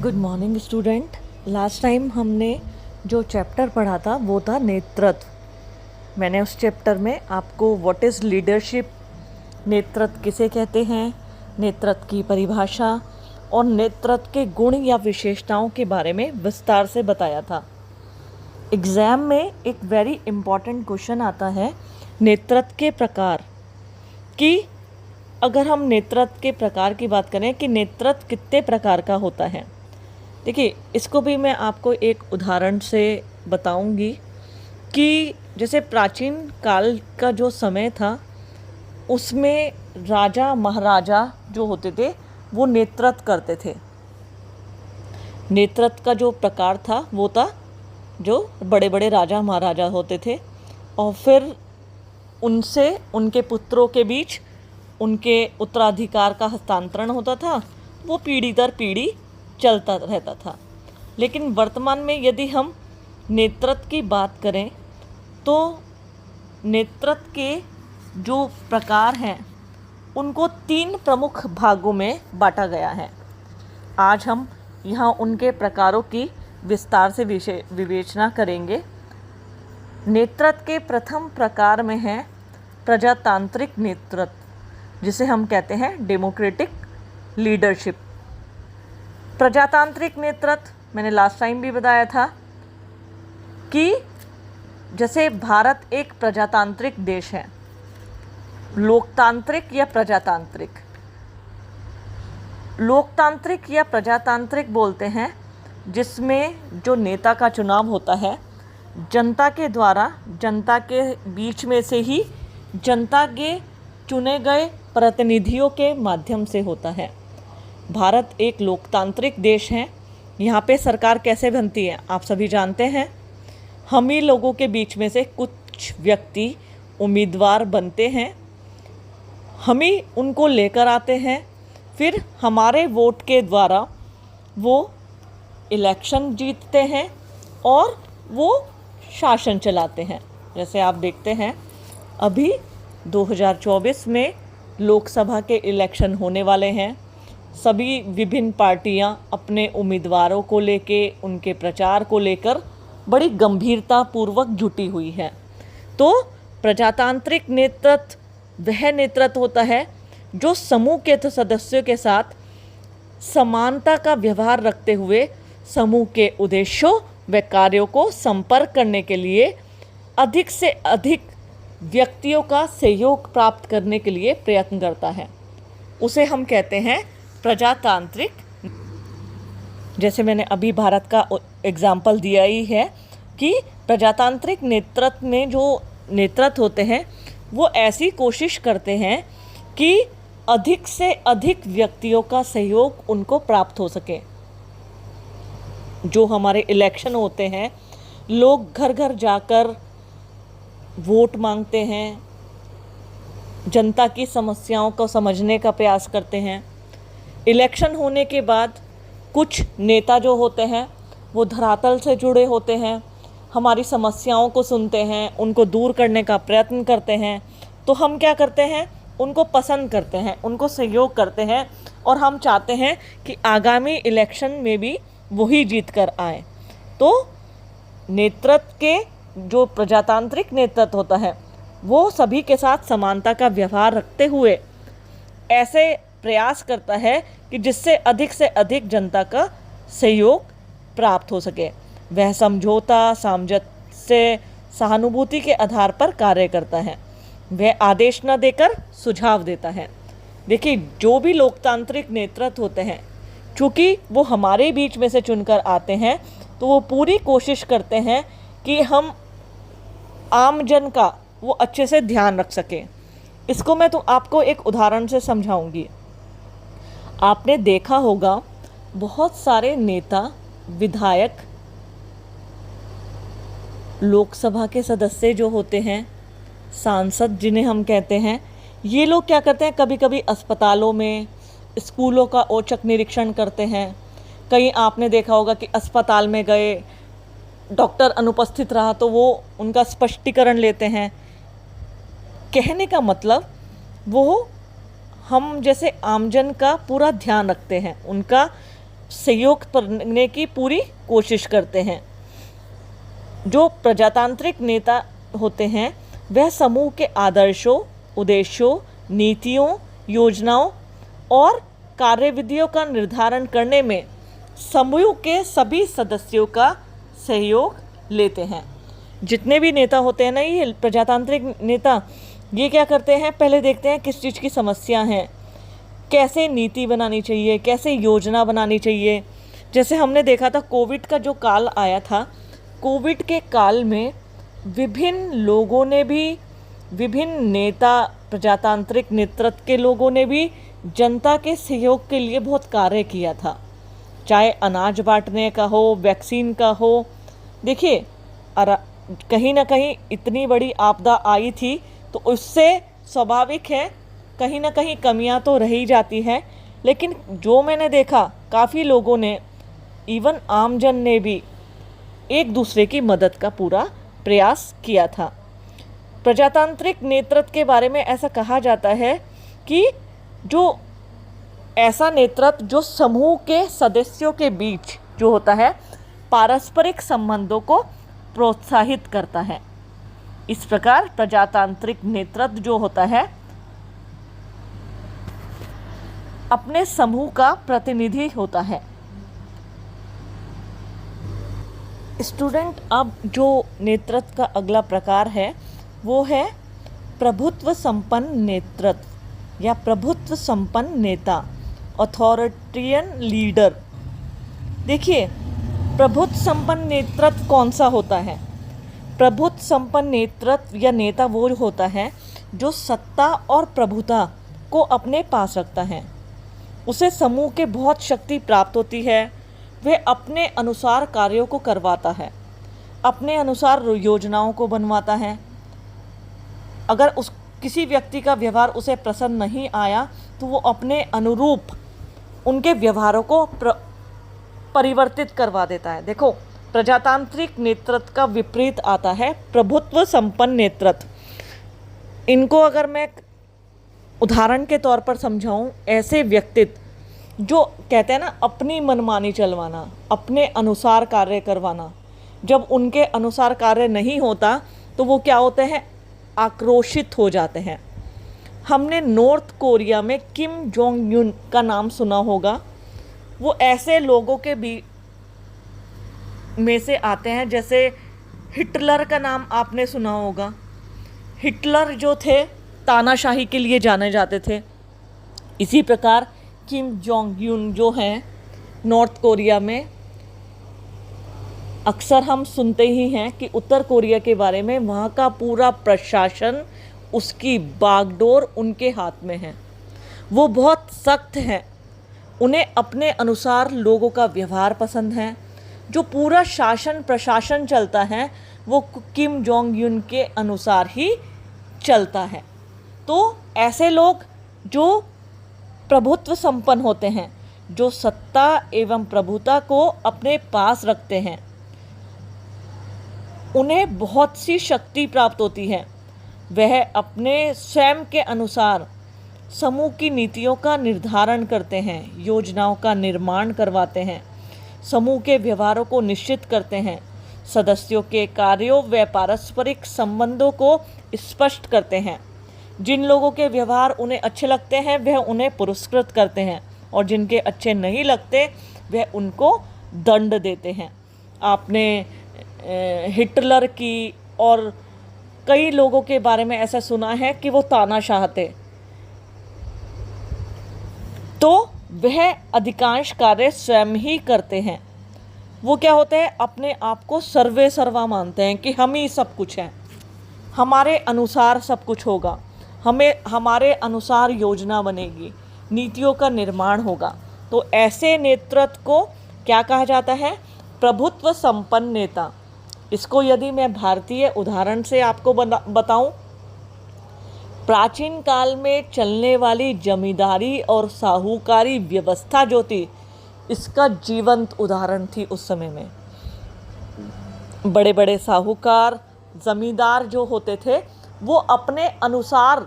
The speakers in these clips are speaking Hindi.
Good morning student. Last time हमने जो चैप्टर पढ़ा था वो था नेतृत्व। मैंने उस चैप्टर में आपको व्हाट इज़ लीडरशिप, नेतृत्व किसे कहते हैं, नेतृत्व की परिभाषा और नेतृत्व के गुण या विशेषताओं के बारे में विस्तार से बताया था। एग्ज़ाम में एक वेरी इम्पॉर्टेंट क्वेश्चन आता है नेतृत्व के प्रकार कि अगर हम नेतृत्व के प्रकार की बात करें कि नेतृत्व कितने प्रकार का होता है। देखिए, इसको भी मैं आपको एक उदाहरण से बताऊंगी कि जैसे प्राचीन काल का जो समय था उसमें राजा महाराजा जो होते थे वो नेतृत्व करते थे। नेतृत्व का जो प्रकार था वो था जो बड़े बड़े राजा महाराजा होते थे और फिर उनसे उनके पुत्रों के बीच उनके उत्तराधिकार का हस्तांतरण होता था, वो पीढ़ी दर पीढ़ी चलता रहता था। लेकिन वर्तमान में यदि हम नेतृत्व की बात करें तो नेतृत्व के जो प्रकार हैं उनको 3 प्रमुख भागों में बांटा गया है। आज हम यहाँ उनके प्रकारों की विस्तार से विवेचना करेंगे। नेतृत्व के प्रथम प्रकार में है प्रजातांत्रिक नेतृत्व, जिसे हम कहते हैं डेमोक्रेटिक लीडरशिप। प्रजातांत्रिक नेतृत्व मैंने लास्ट टाइम भी बताया था कि जैसे भारत एक प्रजातांत्रिक देश है, लोकतांत्रिक या प्रजातांत्रिक। लोकतांत्रिक या प्रजातांत्रिक बोलते हैं जिसमें जो नेता का चुनाव होता है जनता के द्वारा, जनता के बीच में से ही जनता के चुने गए प्रतिनिधियों के माध्यम से होता है। भारत एक लोकतांत्रिक देश है। यहाँ पे सरकार कैसे बनती है आप सभी जानते हैं। हम ही लोगों के बीच में से कुछ व्यक्ति उम्मीदवार बनते हैं, हम ही उनको लेकर आते हैं, फिर हमारे वोट के द्वारा वो इलेक्शन जीतते हैं और वो शासन चलाते हैं। जैसे आप देखते हैं अभी 2024 में लोकसभा के इलेक्शन होने वाले हैं। सभी विभिन्न पार्टियां अपने उम्मीदवारों को लेके, उनके प्रचार को लेकर बड़ी गंभीरता पूर्वक जुटी हुई है। तो प्रजातांत्रिक नेतृत्व वह नेतृत्व होता है जो समूह के सदस्यों के साथ समानता का व्यवहार रखते हुए समूह के उद्देश्यों व कार्यों को संपर्क करने के लिए अधिक से अधिक व्यक्तियों का सहयोग प्राप्त करने के लिए प्रयत्न करता है। उसे हम कहते हैं प्रजातांत्रिक। जैसे मैंने अभी भारत का एग्जाम्पल दिया ही है कि प्रजातांत्रिक नेतृत्व में जो नेतृत्व होते हैं वो ऐसी कोशिश करते हैं कि अधिक से अधिक व्यक्तियों का सहयोग उनको प्राप्त हो सके। जो हमारे इलेक्शन होते हैं, लोग घर घर जाकर वोट मांगते हैं, जनता की समस्याओं को समझने का प्रयास करते हैं। इलेक्शन होने के बाद कुछ नेता जो होते हैं वो धरातल से जुड़े होते हैं, हमारी समस्याओं को सुनते हैं, उनको दूर करने का प्रयत्न करते हैं। तो हम क्या करते हैं, उनको पसंद करते हैं, उनको सहयोग करते हैं और हम चाहते हैं कि आगामी इलेक्शन में भी वही जीत कर आए। तो नेतृत्व के जो प्रजातांत्रिक नेतृत्व होता है वो सभी के साथ समानता का व्यवहार रखते हुए ऐसे प्रयास करता है कि जिससे अधिक से अधिक जनता का सहयोग प्राप्त हो सके। वह समझौता, सामंजस्य, सहानुभूति के आधार पर कार्य करता है। वह आदेश न देकर सुझाव देता है। देखिए, जो भी लोकतांत्रिक नेतृत्व होते हैं, चूँकि वो हमारे बीच में से चुनकर आते हैं तो वो पूरी कोशिश करते हैं कि हम आम जन का वो अच्छे से ध्यान रख सकें। इसको मैं तो आपको एक उदाहरण से समझाऊंगी। आपने देखा होगा बहुत सारे नेता, विधायक, लोकसभा के सदस्य जो होते हैं, सांसद जिन्हें हम कहते हैं, ये लोग क्या करते हैं, कभी कभी अस्पतालों में, स्कूलों का औचक निरीक्षण करते हैं। कहीं आपने देखा होगा कि अस्पताल में गए, डॉक्टर अनुपस्थित रहा तो वो उनका स्पष्टीकरण लेते हैं। कहने का मतलब वो हम जैसे आमजन का पूरा ध्यान रखते हैं, उनका सहयोग करने की पूरी कोशिश करते हैं। जो प्रजातांत्रिक नेता होते हैं वह समूह के आदर्शों, उद्देश्यों, नीतियों, योजनाओं और कार्यविधियों का निर्धारण करने में समूह के सभी सदस्यों का सहयोग लेते हैं। जितने भी नेता होते हैं ना, ये प्रजातांत्रिक नेता, ये क्या करते हैं, पहले देखते हैं किस चीज़ की समस्या है, कैसे नीति बनानी चाहिए, कैसे योजना बनानी चाहिए। जैसे हमने देखा था कोविड का जो काल आया था, कोविड के काल में विभिन्न लोगों ने भी, विभिन्न नेता, प्रजातांत्रिक नेतृत्व के लोगों ने भी जनता के सहयोग के लिए बहुत कार्य किया था, चाहे अनाज बांटने का हो, वैक्सीन का हो। देखिए कहीं ना कहीं इतनी बड़ी आपदा आई थी तो उससे स्वाभाविक है कहीं ना कहीं कमियां तो रह ही जाती है, लेकिन जो मैंने देखा काफ़ी लोगों ने, इवन आमजन ने भी एक दूसरे की मदद का पूरा प्रयास किया था। प्रजातांत्रिक नेतृत्व के बारे में ऐसा कहा जाता है कि जो ऐसा नेतृत्व जो समूह के सदस्यों के बीच जो होता है पारस्परिक संबंधों को प्रोत्साहित करता है। इस प्रकार प्रजातांत्रिक नेतृत्व जो होता है अपने समूह का प्रतिनिधि होता है। स्टूडेंट, अब जो नेतृत्व का अगला प्रकार है वो है प्रभुत्व संपन्न नेतृत्व या प्रभुत्व संपन्न नेता, अथॉरिटेरियन लीडर। देखिए प्रभुत्व संपन्न नेतृत्व कौन सा होता है? प्रभुत्व संपन्न नेतृत्व या नेता वो होता है जो सत्ता और प्रभुता को अपने पास रखता है। उसे समूह के बहुत शक्ति प्राप्त होती है, वह अपने अनुसार कार्यों को करवाता है, अपने अनुसार योजनाओं को बनवाता है। अगर उस किसी व्यक्ति का व्यवहार उसे पसंद नहीं आया तो वो अपने अनुरूप उनके व्यवहारों को परिवर्तित करवा देता है। देखो प्रजातांत्रिक नेतृत्व का विपरीत आता है प्रभुत्व संपन्न नेतृत्व। इनको अगर मैं उदाहरण के तौर पर समझाऊं, ऐसे व्यक्तित्व जो कहते हैं ना अपनी मनमानी चलवाना, अपने अनुसार कार्य करवाना, जब उनके अनुसार कार्य नहीं होता तो वो क्या होते हैं, आक्रोशित हो जाते हैं। हमने नॉर्थ कोरिया में किम जोंग यून का नाम सुना होगा। वो ऐसे लोगों के में से आते हैं, जैसे हिटलर का नाम आपने सुना होगा। हिटलर जो थे तानाशाही के लिए जाने जाते थे। इसी प्रकार किम जोंग यून जो हैं नॉर्थ कोरिया में, अक्सर हम सुनते ही हैं कि उत्तर कोरिया के बारे में, वहाँ का पूरा प्रशासन, उसकी बागडोर उनके हाथ में है। वो बहुत सख्त हैं, उन्हें अपने अनुसार लोगों का व्यवहार पसंद है। जो पूरा शासन प्रशासन चलता है वो किम जोंग यून के अनुसार ही चलता है। तो ऐसे लोग जो प्रभुत्व संपन्न होते हैं, जो सत्ता एवं प्रभुता को अपने पास रखते हैं, उन्हें बहुत सी शक्ति प्राप्त होती है। वह अपने स्वयं के अनुसार समूह की नीतियों का निर्धारण करते हैं, योजनाओं का निर्माण करवाते हैं, समूह के व्यवहारों को निश्चित करते हैं, सदस्यों के कार्यों व पारस्परिक संबंधों को स्पष्ट करते हैं। जिन लोगों के व्यवहार उन्हें अच्छे लगते हैं वह उन्हें पुरस्कृत करते हैं, और जिनके अच्छे नहीं लगते वह उनको दंड देते हैं। आपने हिटलर की और कई लोगों के बारे में ऐसा सुना है कि वो तानाशाह थे, तो वह अधिकांश कार्य स्वयं ही करते हैं। वो क्या होते हैं, अपने आप को सर्वे सर्वा मानते हैं कि हम ही सब कुछ हैं, हमारे अनुसार सब कुछ होगा, हमारे अनुसार योजना बनेगी, नीतियों का निर्माण होगा। तो ऐसे नेतृत्व को क्या कहा जाता है, प्रभुत्व संपन्न नेता। इसको यदि मैं भारतीय उदाहरण से आपको बताऊं, प्राचीन काल में चलने वाली जमींदारी और साहूकारी व्यवस्था जो थी, इसका जीवंत उदाहरण थी। उस समय में बड़े बड़े साहूकार, जमींदार जो होते थे वो अपने अनुसार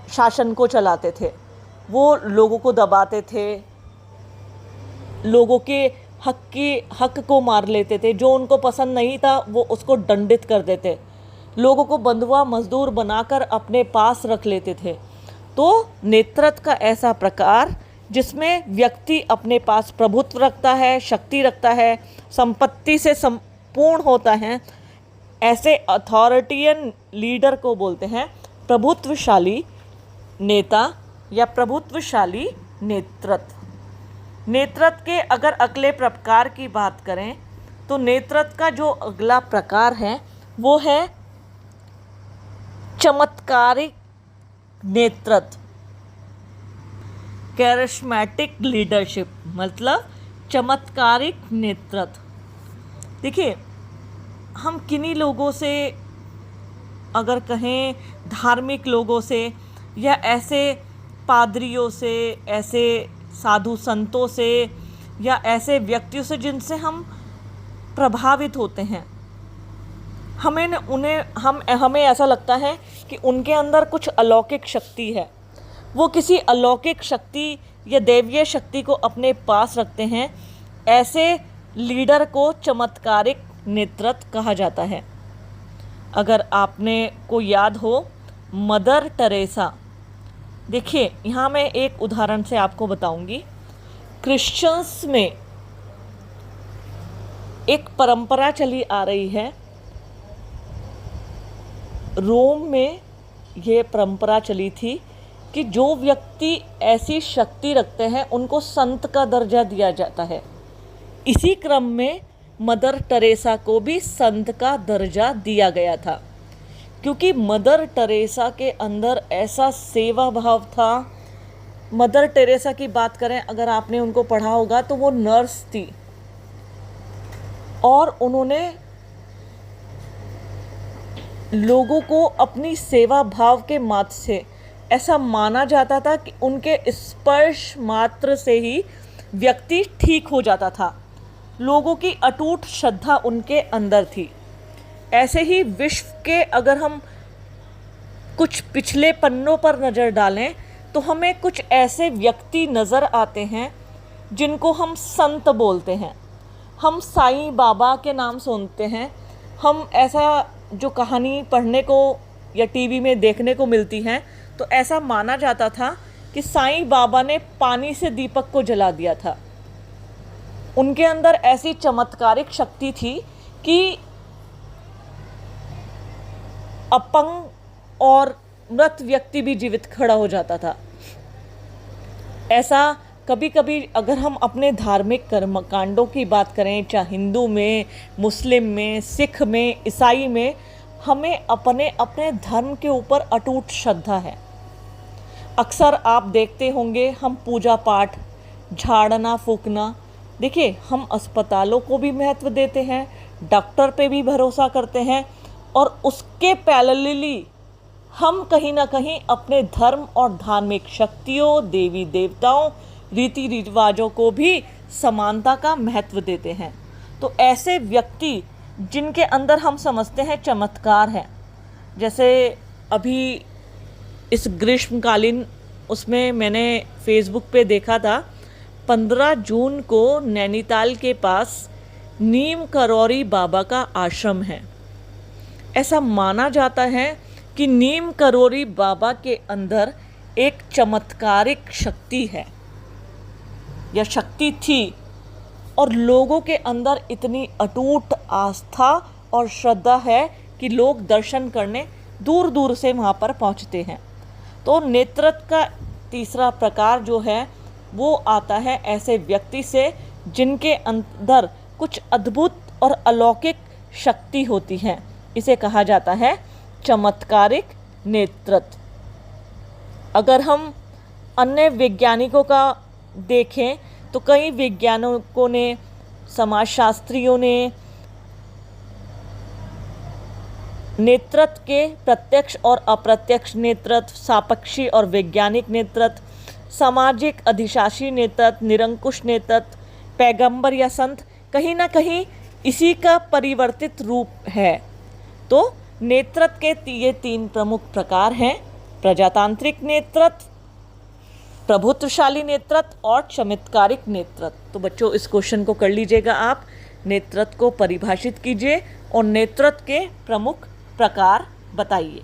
शासन को चलाते थे, वो लोगों को दबाते थे, लोगों के हक को मार लेते थे। जो उनको पसंद नहीं था वो उसको दंडित कर देते, लोगों को बंधुआ मजदूर बनाकर अपने पास रख लेते थे। तो नेतृत्व का ऐसा प्रकार जिसमें व्यक्ति अपने पास प्रभुत्व रखता है, शक्ति रखता है, संपत्ति से संपूर्ण होता है, ऐसे अथॉरिटियन लीडर को बोलते हैं प्रभुत्वशाली नेता या प्रभुत्वशाली नेतृत्व। नेतृत्व के अगर अगले प्रकार की बात करें तो नेतृत्व का जो अगला प्रकार है वो है चमत्कारिक नेतृत्व, कैरिस्मेटिक लीडरशिप, मतलब चमत्कारिक नेतृत्व। देखिए, हम किन्हीं लोगों से, अगर कहें धार्मिक लोगों से या ऐसे पादरियों से, ऐसे साधु संतों से या ऐसे व्यक्तियों से जिनसे हम प्रभावित होते हैं, हमें ऐसा लगता है कि उनके अंदर कुछ अलौकिक शक्ति है, वो किसी अलौकिक शक्ति या दैवीय शक्ति को अपने पास रखते हैं। ऐसे लीडर को चमत्कारिक नेतृत्व कहा जाता है। अगर आपने को याद हो मदर टेरेसा, देखिए यहाँ मैं एक उदाहरण से आपको बताऊंगी। क्रिश्चियंस में एक परंपरा चली आ रही है, रोम में ये परंपरा चली थी कि जो व्यक्ति ऐसी शक्ति रखते हैं उनको संत का दर्जा दिया जाता है। इसी क्रम में मदर टेरेसा को भी संत का दर्जा दिया गया था, क्योंकि मदर टेरेसा के अंदर ऐसा सेवा भाव था। मदर टेरेसा की बात करें, अगर आपने उनको पढ़ा होगा तो वो नर्स थी और उन्होंने लोगों को अपनी सेवा भाव के मात्र से, ऐसा माना जाता था कि उनके स्पर्श मात्र से ही व्यक्ति ठीक हो जाता था। लोगों की अटूट श्रद्धा उनके अंदर थी। ऐसे ही विश्व के अगर हम कुछ पिछले पन्नों पर नज़र डालें तो हमें कुछ ऐसे व्यक्ति नज़र आते हैं जिनको हम संत बोलते हैं। हम साईं बाबा के नाम सुनते हैं। हम ऐसा जो कहानी पढ़ने को या टीवी में देखने को मिलती हैं, तो ऐसा माना जाता था कि साईं बाबा ने पानी से दीपक को जला दिया था। उनके अंदर ऐसी चमत्कारिक शक्ति थी कि अपंग और मृत व्यक्ति भी जीवित खड़ा हो जाता था। ऐसा कभी कभी अगर हम अपने धार्मिक कर्मकांडों की बात करें, चाहे हिंदू में, मुस्लिम में, सिख में, ईसाई में, हमें अपने अपने धर्म के ऊपर अटूट श्रद्धा है। अक्सर आप देखते होंगे हम पूजा पाठ, झाड़ना फूकना, देखिए हम अस्पतालों को भी महत्व देते हैं, डॉक्टर पे भी भरोसा करते हैं, और उसके पैरेलली हम कहीं ना कहीं अपने धर्म और धार्मिक शक्तियों, देवी देवताओं, रीति रिवाजों को भी समानता का महत्व देते हैं। तो ऐसे व्यक्ति जिनके अंदर हम समझते हैं चमत्कार है, जैसे अभी इस ग्रीष्मकालीन उसमें मैंने फेसबुक पे देखा था, 15 जून को नैनीताल के पास नीम करौरी बाबा का आश्रम है। ऐसा माना जाता है कि नीम करौरी बाबा के अंदर एक चमत्कारिक शक्ति है या शक्ति थी, और लोगों के अंदर इतनी अटूट आस्था और श्रद्धा है कि लोग दर्शन करने दूर दूर से वहाँ पर पहुँचते हैं। तो नेतृत्व का तीसरा प्रकार जो है वो आता है ऐसे व्यक्ति से जिनके अंदर कुछ अद्भुत और अलौकिक शक्ति होती है। इसे कहा जाता है चमत्कारिक नेतृत्व। अगर हम अन्य वैज्ञानिकों का देखें तो कई वैज्ञानिकों ने, समाजशास्त्रियों ने नेतृत्व के प्रत्यक्ष और अप्रत्यक्ष नेतृत्व, सापेक्षी और वैज्ञानिक नेतृत्व, सामाजिक अधिशासी नेतृत्व, निरंकुश नेतृत्व, पैगंबर या संत कहीं ना कहीं इसी का परिवर्तित रूप है। तो नेतृत्व के ये 3 प्रमुख प्रकार हैं: प्रजातांत्रिक नेतृत्व, प्रभुत्वशाली नेतृत्व और चमत्कारिक नेतृत्व। तो बच्चों इस क्वेश्चन को कर लीजिएगा आप। नेतृत्व को परिभाषित कीजिए और नेतृत्व के प्रमुख प्रकार बताइए।